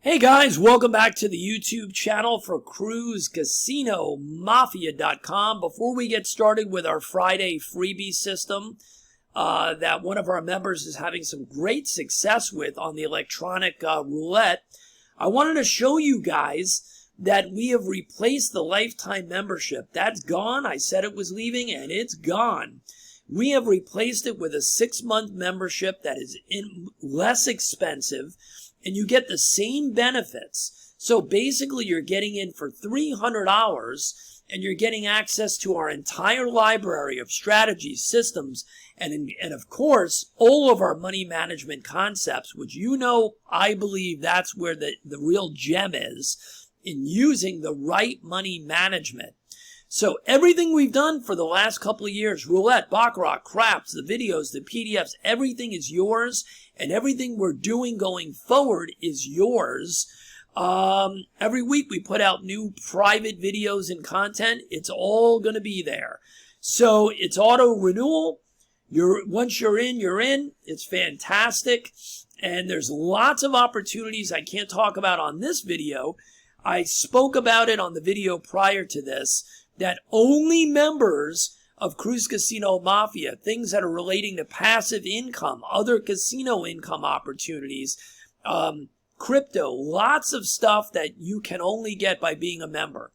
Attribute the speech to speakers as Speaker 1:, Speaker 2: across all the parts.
Speaker 1: Hey guys, welcome back to the YouTube channel for CruiseCasinoMafia.com. Before we get started with our Friday freebie system that one of our members is having some great success with on the electronic roulette, I wanted to show you guys that we have replaced the lifetime membership. That's gone. I said it was leaving and it's gone. We have replaced it with a 6-month membership that is less expensive, and you get the same benefits. So basically you're getting in for $300 and you're getting access to our entire library of strategies, systems, and of course, all of our money management concepts, which I believe that's where the real gem is in using the right money management. So everything we've done for the last couple of years, roulette, baccarat, craps, the videos, the PDFs, everything is yours, and everything we're doing going forward is yours. Every week we put out new private videos and content. It's all going to be there. So it's auto renewal. Once you're in, you're in. It's fantastic. And there's lots of opportunities I can't talk about on this video. I spoke about it on the video prior to this, that only members of Cruise Casino Mafia, things that are relating to passive income, other casino income opportunities, crypto, lots of stuff that you can only get by being a member.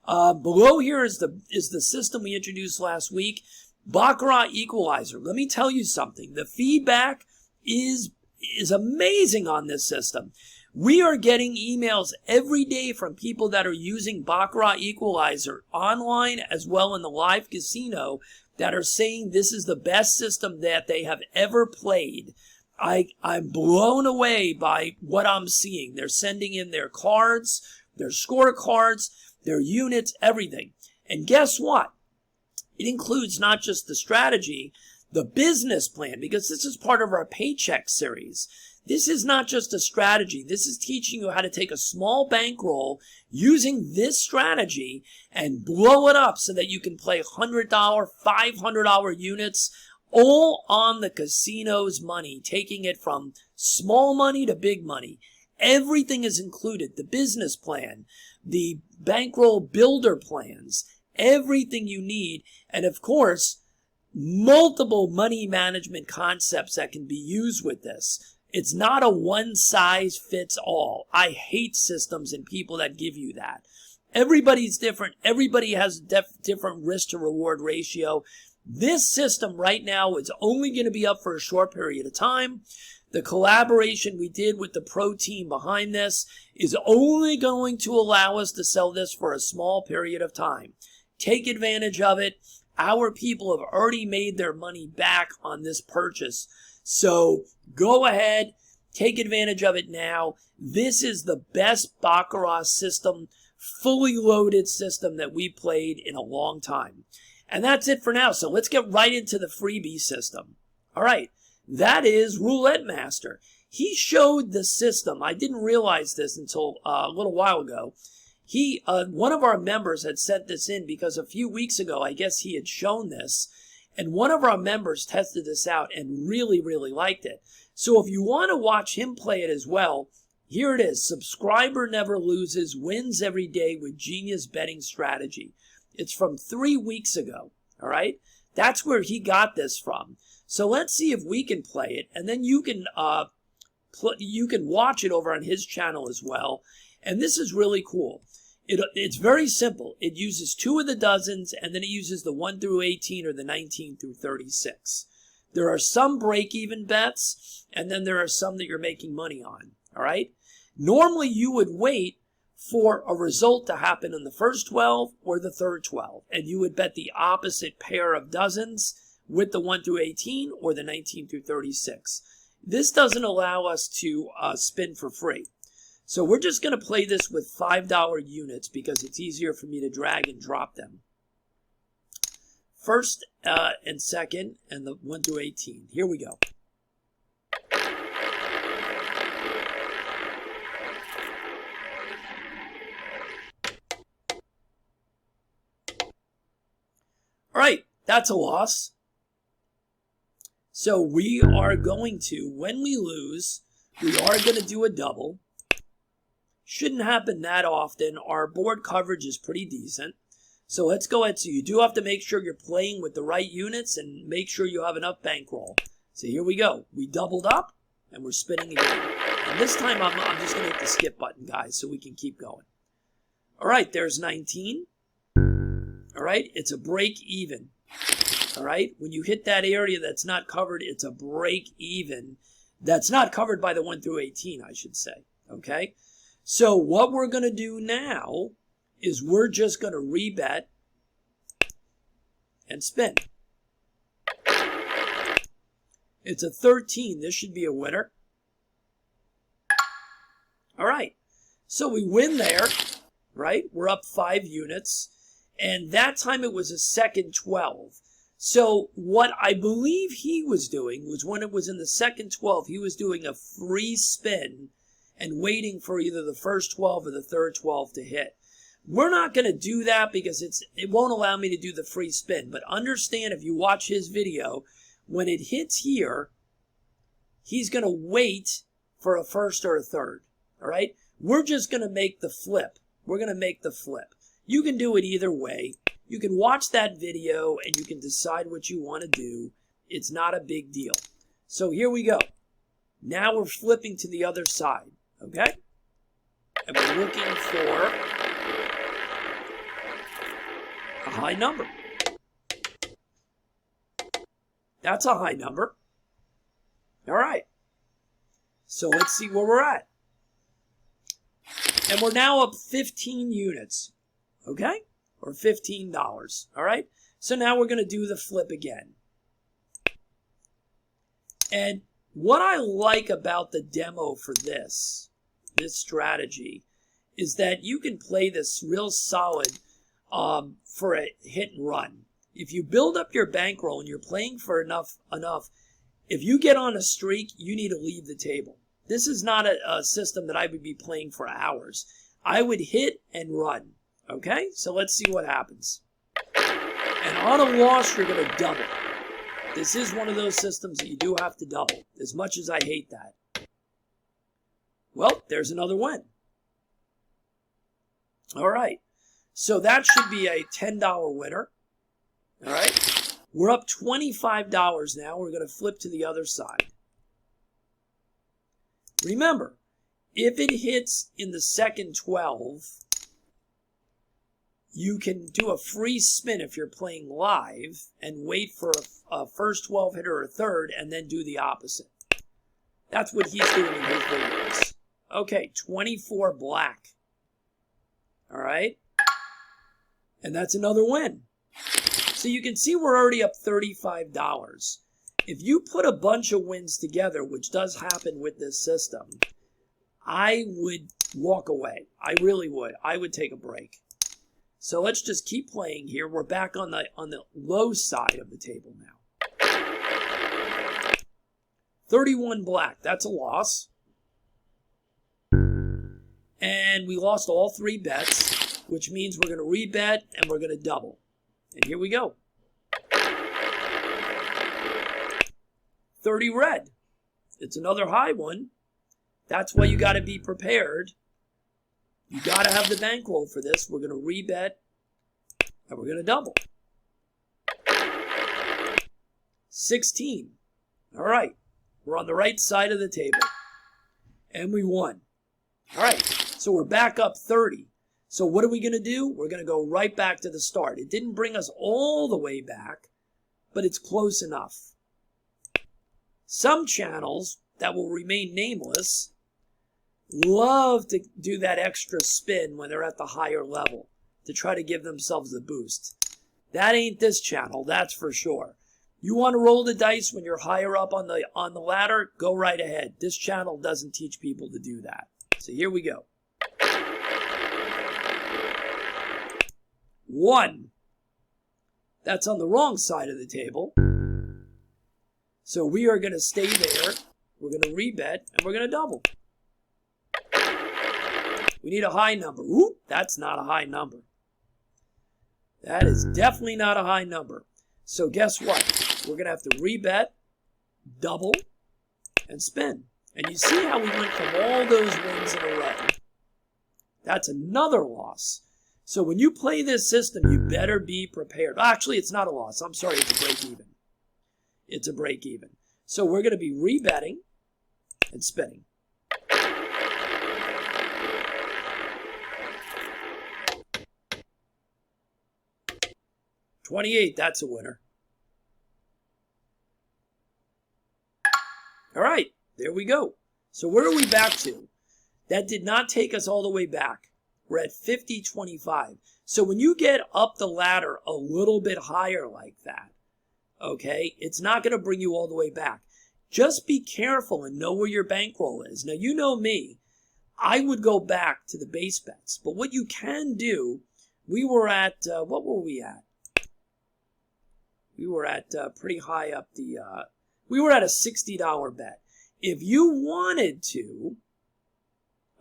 Speaker 1: Below here is the system we introduced last week, Baccarat Equalizer. Let me tell you something. The feedback is amazing on this system. We are getting emails every day from people that are using Baccarat Equalizer online as well in the live casino that are saying this is the best system that they have ever played. I'm blown away by what I'm seeing. They're sending in their cards, their scorecards, their units, everything. And guess what? It includes not just the strategy, the business plan, because this is part of our paycheck series. This is not just a strategy. This is teaching you how to take a small bankroll using this strategy and blow it up so that you can play $100, $500 units all on the casino's money, taking it from small money to big money. Everything is included. The business plan, the bankroll builder plans, everything you need, and of course, multiple money management concepts that can be used with this. It's not a one-size-fits-all. I hate systems and people that give you that. Everybody's different. Everybody has different risk-to-reward ratio. This system right now is only going to be up for a short period of time. The collaboration we did with the pro team behind this is only going to allow us to sell this for a small period of time. Take advantage of it. Our people have already made their money back on this purchase. So go ahead, take advantage of it now. This is the best Baccarat system, fully loaded system that we played in a long time. And that's it for now. So let's get right into the freebie system. All right, that is Roulette Master. He showed the system. I didn't realize this until a little while ago. One of our members had sent this in because a few weeks ago, I guess he had shown this. And one of our members tested this out and really, really liked it. So if you want to watch him play it as well, here it is. Subscriber never loses, wins every day with genius betting strategy. It's from 3 weeks ago. All right. That's where he got this from. So let's see if we can play it. And then you can watch it over on his channel as well. And this is really cool. It's very simple. It uses 2 of the dozens, and then it uses the 1 through 18 or the 19 through 36. There are some break-even bets, and then there are some that you're making money on. All right? Normally, you would wait for a result to happen in the first 12 or the third 12, and you would bet the opposite pair of dozens with the 1 through 18 or the 19 through 36. This doesn't allow us to spin for free. So we're just going to play this with $5 units because it's easier for me to drag and drop them. First and second and the 1 through 18. Here we go. All right, that's a loss. So we are going to, when we lose, we are going to do a double. Shouldn't happen that often. Our board coverage is pretty decent. So let's go ahead. So you do have to make sure you're playing with the right units and make sure you have enough bankroll. So here we go. We doubled up and we're spinning again. And this time I'm just going to hit the skip button, guys, so we can keep going. All right, there's 19. All right, it's a break even. All right, when you hit that area that's not covered, it's a break even. That's not covered by the 1 through 18, I should say. Okay, so what we're going to do now is we're just going to rebet and spin. It's a 13. This should be a winner. All right, so we win there, right? We're up 5 units, and that time it was a second 12. So what I believe he was doing was when it was in the second 12, he was doing a free spin and waiting for either the first 12 or the third 12 to hit. We're not going to do that because it won't allow me to do the free spin. But understand, if you watch his video, when it hits here, he's going to wait for a first or a third. All right? We're just going to make the flip. We're going to make the flip. You can do it either way. You can watch that video and you can decide what you want to do. It's not a big deal. So here we go. Now we're flipping to the other side. Okay? And we're looking for a high number. That's a high number. All right. So let's see where we're at. And we're now up 15 units. Okay? Or $15. All right? So now we're going to do the flip again. And what I like about the demo for this strategy, is that you can play this real solid for a hit and run. If you build up your bankroll and you're playing for enough, if you get on a streak, you need to leave the table. This is not a system that I would be playing for hours. I would hit and run. Okay, so let's see what happens. And on a loss, you're going to double. This is one of those systems that you do have to double, as much as I hate that. Well, there's another win. All right, so that should be a $10 winner. All right, we're up $25 now. We're going to flip to the other side. Remember, if it hits in the second 12, you can do a free spin if you're playing live and wait for a first 12 hitter or a third and then do the opposite. That's what he's doing in his videos. Okay, 24 black. All right. And that's another win. So you can see we're already up $35. If you put a bunch of wins together, which does happen with this system, I would walk away. I really would. I would take a break. So let's just keep playing here. We're back on the low side of the table now. 31 black. That's a loss. And we lost all 3 bets, which means we're going to rebet and we're going to double. And here we go. 30 red. It's another high one. That's why you got to be prepared. You got to have the bankroll for this. We're going to rebet and we're going to double. 16. All right. We're on the right side of the table. And we won. All right. So we're back up 30. So what are we going to do? We're going to go right back to the start. It didn't bring us all the way back, but it's close enough. Some channels that will remain nameless love to do that extra spin when they're at the higher level to try to give themselves a boost. That ain't this channel, that's for sure. You want to roll the dice when you're higher up on the ladder? Go right ahead. This channel doesn't teach people to do that. So here we go. 1. That's on the wrong side of the table. So we are going to stay there. We're going to rebet and we're going to double. We need a high number. Oop, that's not a high number. That is definitely not a high number. So guess what? We're going to have to rebet, double, and spin. And you see how we went from all those wins in a row That's another loss. So when you play this system, you better be prepared. Actually, it's not a loss. I'm sorry, it's a break even. It's a break even. So we're going to be rebetting and spinning. $28, that's a winner. All right, there we go. So where are we back to? That did not take us all the way back. We're at 50.25. So when you get up the ladder a little bit higher like that, okay, it's not going to bring you all the way back. Just be careful and know where your bankroll is. Now, you know me. I would go back to the base bets. But what you can do, we were at, what were we at? We were at pretty high up the, we were at a $60 bet. If you wanted to,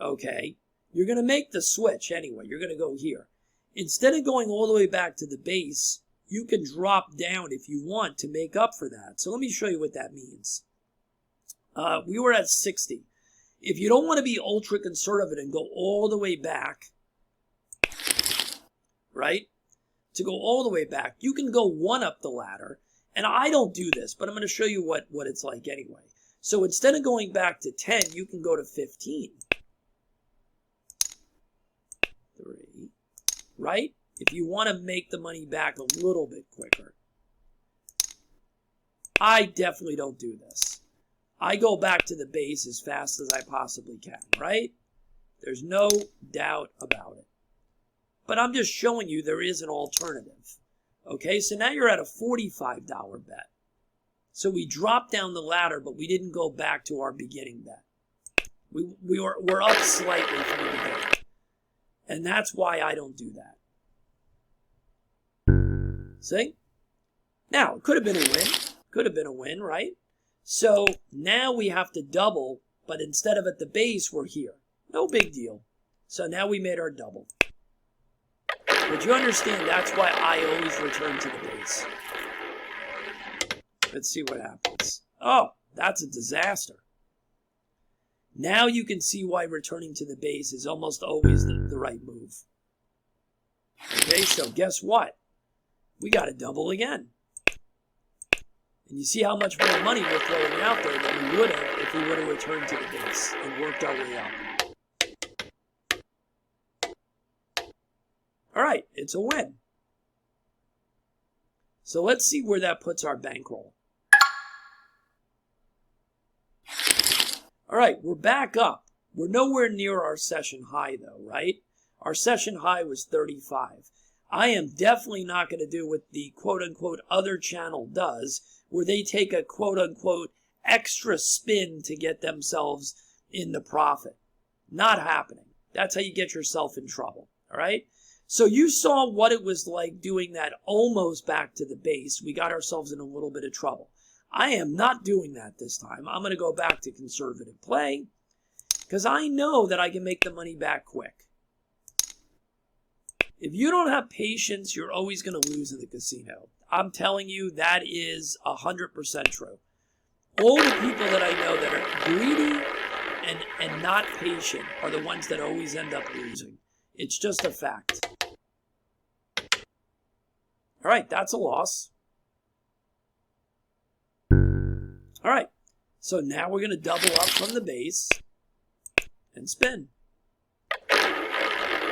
Speaker 1: okay, you're going to make the switch anyway. You're going to go here. Instead of going all the way back to the base, you can drop down if you want to make up for that. So let me show you what that means. We were at 60. If you don't want to be ultra conservative and go all the way back, right? To go all the way back, you can go one up the ladder. And I don't do this, but I'm going to show you what it's like anyway. So instead of going back to 10, you can go to 15. 3, right? If you want to make the money back a little bit quicker. I definitely don't do this. I go back to the base as fast as I possibly can, right? There's no doubt about it. But I'm just showing you there is an alternative. Okay, so now you're at a $45 bet. So we dropped down the ladder, but we didn't go back to our beginning bet. We're up slightly from the beginning. And that's why I don't do that. See? Now, it could have been a win. Could have been a win, right? So now we have to double, but instead of at the base, we're here. No big deal. So now we made our double. But you understand that's why I always return to the base. Let's see what happens. Oh, that's a disaster. Now you can see why returning to the base is almost always the right move. Okay, so guess what? We got to double again. And you see how much more money we're throwing out there than we would have if we would have returned to the base and worked our way up. All right, it's a win. So let's see where that puts our bankroll. All right, we're back up. We're nowhere near our session high though, right? Our session high was 35. I am definitely not going to do what the quote-unquote other channel does, where they take a quote-unquote extra spin to get themselves in the profit. Not happening. That's how you get yourself in trouble, all right? So you saw what it was like doing that almost back to the base. We got ourselves in a little bit of trouble. I am not doing that this time. I'm going to go back to conservative play because I know that I can make the money back quick. If you don't have patience, you're always going to lose in the casino. I'm telling you, that is 100% true. All the people that I know that are greedy and not patient are the ones that always end up losing. It's just a fact. All right, that's a loss. All right, so now we're going to double up from the base and spin.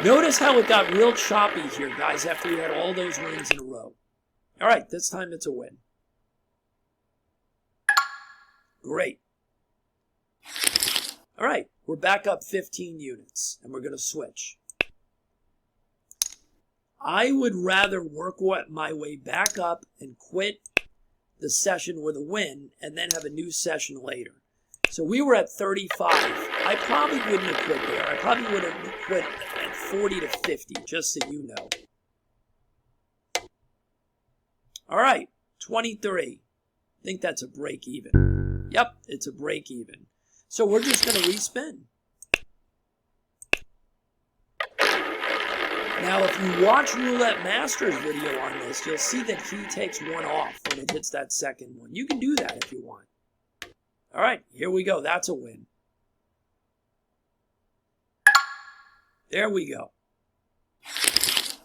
Speaker 1: Notice how it got real choppy here, guys, after we had all those wins in a row. All right, this time it's a win. Great. All right, we're back up 15 units, and we're going to switch. I would rather work my way back up and quit the session with a win and then have a new session later. So we were at 35. I probably wouldn't have quit there. I probably would have quit at 40 to 50, just so you know. All right, 23. I think that's a break even. Yep, it's a break even. So we're just going to respin. Now, if you watch Roulette Master's video on this, you'll see that he takes one off when it hits that second one. You can do that if you want. All right, here we go. That's a win. There we go.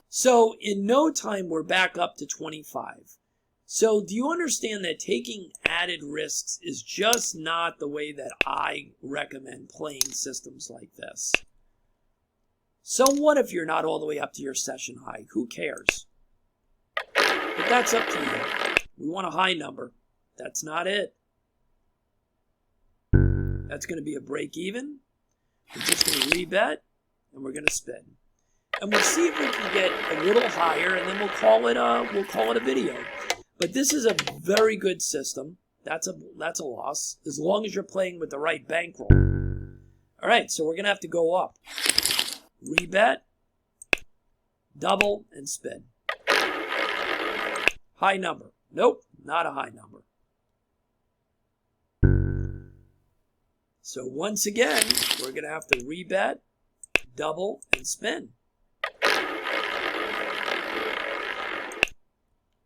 Speaker 1: So in no time, we're back up to 25. So do you understand that taking added risks is just not the way that I recommend playing systems like this? So what if you're not all the way up to your session high? Who cares? But that's up to you. We want a high number. That's not it. That's going to be a break even. We're just going to rebet, and we're going to spin. And we'll see if we can get a little higher, and then we'll call it a video. But this is a very good system. That's a loss, as long as you're playing with the right bankroll. All right, so we're going to have to go up. Rebet, double, and spin. High number. Nope, not a high number. So once again, we're going to have to rebet, double, and spin.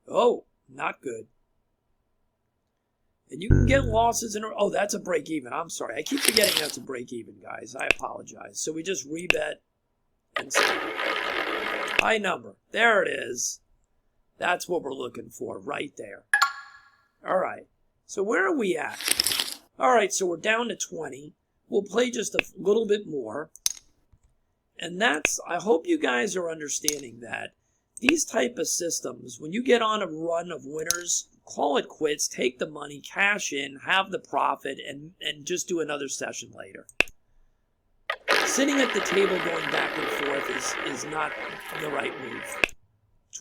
Speaker 1: Oh, not good. And you can get losses in... Oh, that's a break even. I'm sorry. I keep forgetting that's a break even, guys. I apologize. So we just rebet and spin. High number. There it is. That's what we're looking for right there. All right. So where are we at? All right, so we're down to 20. We'll play just a little bit more. And that's, I hope you guys are understanding that these type of systems, when you get on a run of winners, call it quits, take the money, cash in, have the profit, and just do another session later. Sitting at the table going back and forth is not the right move.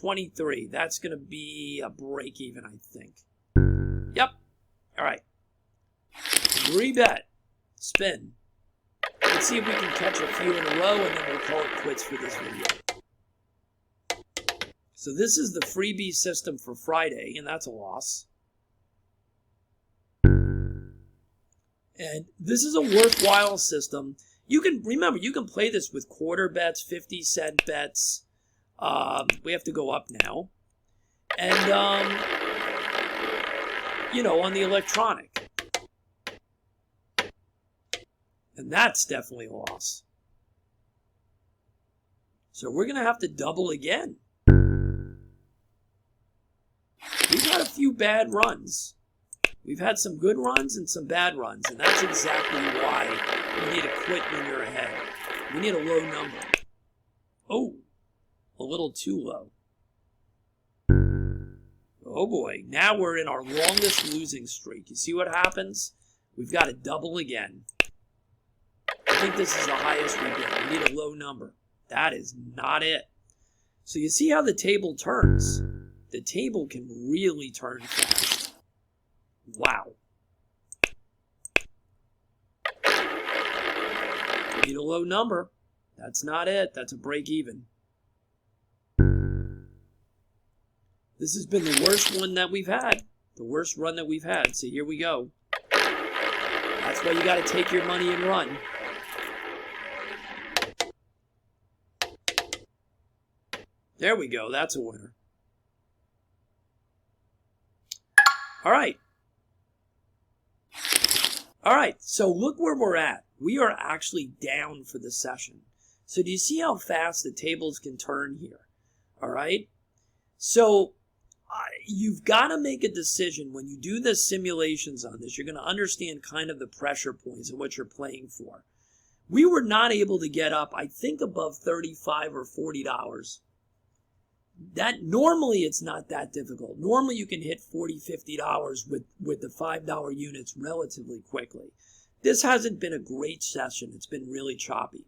Speaker 1: 23, that's going to be a break even, I think. Yep. All right. Rebet. Spin. Let's see if we can catch a few in a row, and then we'll call it quits for this video. So this is the freebie system for Friday, and that's a loss. And this is a worthwhile system. You can, remember, you can play this with quarter bets, 50-cent bets. We have to go up now. And, you know, on the electronic. And that's definitely a loss. So we're going to have to double again. We've had a few bad runs. We've had some good runs and some bad runs. And that's exactly why you need to quit when you're ahead. We need a low number. Oh, a little too low. Oh boy, now we're in our longest losing streak. You see what happens? We've got to double again. I think this is the highest we get. We need a low number. That is not it. So you see how the table turns? The table can really turn fast. Wow. We need a low number. That's not it. That's a break even. This has been the worst one that we've had. The worst run that we've had. So here we go. That's why you got to take your money and run. There we go. That's a winner. All right. All right. So look where we're at. We are actually down for the session. So do you see how fast the tables can turn here? All right. So you've got to make a decision when you do the simulations on this. You're going to understand kind of the pressure points and what you're playing for. We were not able to get up, I think, above $35 or $40. That normally it's not that difficult. Normally you can hit $40, $50 with the $5 units relatively quickly. This hasn't been a great session. It's been really choppy.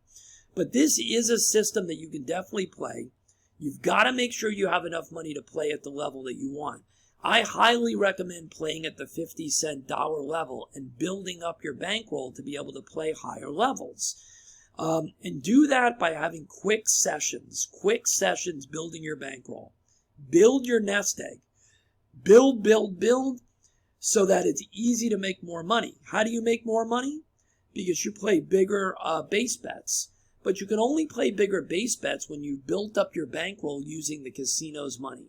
Speaker 1: But this is a system that you can definitely play. You've got to make sure you have enough money to play at the level that you want. I highly recommend playing at the 50-cent dollar level and building up your bankroll to be able to play higher levels. And do that by having quick sessions building your bankroll. Build your nest egg. Build, so that it's easy to make more money. How do you make more money? Because you play bigger base bets. But you can only play bigger base bets when you've built up your bankroll using the casino's money.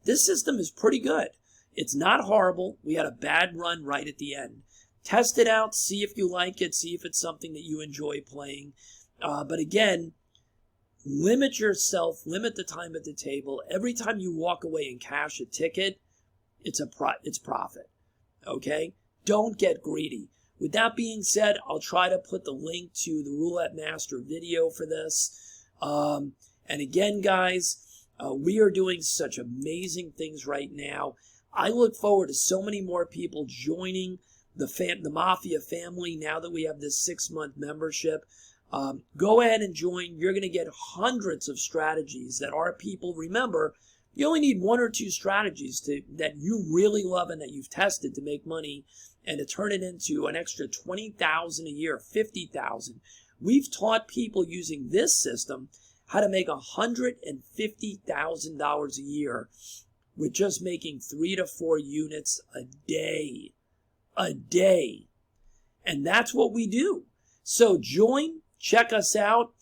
Speaker 1: This system is pretty good. It's not horrible. We had a bad run right at the end. Test it out, see if you like it, see if it's something that you enjoy playing. But again, limit yourself, limit the time at the table. Every time you walk away and cash a ticket, it's profit. Okay? Don't get greedy. With that being said, I'll try to put the link to the Roulette Master video for this. And again, guys, we are doing such amazing things right now. I look forward to so many more people joining the Mafia family now that we have this 6-month membership. Go ahead and join. You're going to get hundreds of strategies that our people, remember, you only need 1 or 2 strategies that you really love and that you've tested to make money and to turn it into an extra $20,000 a year, $50,000. We've taught people using this system how to make $150,000 a year with just making 3 to 4 units a day. A day. And that's what we do. So join, check us out,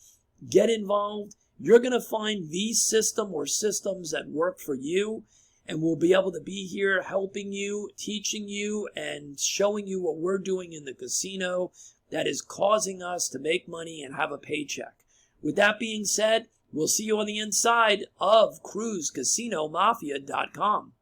Speaker 1: get involved. You're going to find the system or systems that work for you, and we'll be able to be here helping you, teaching you, and showing you what we're doing in the casino that is causing us to make money and have a paycheck. With that being said, we'll see you on the inside of CruzCasinoMafia.com.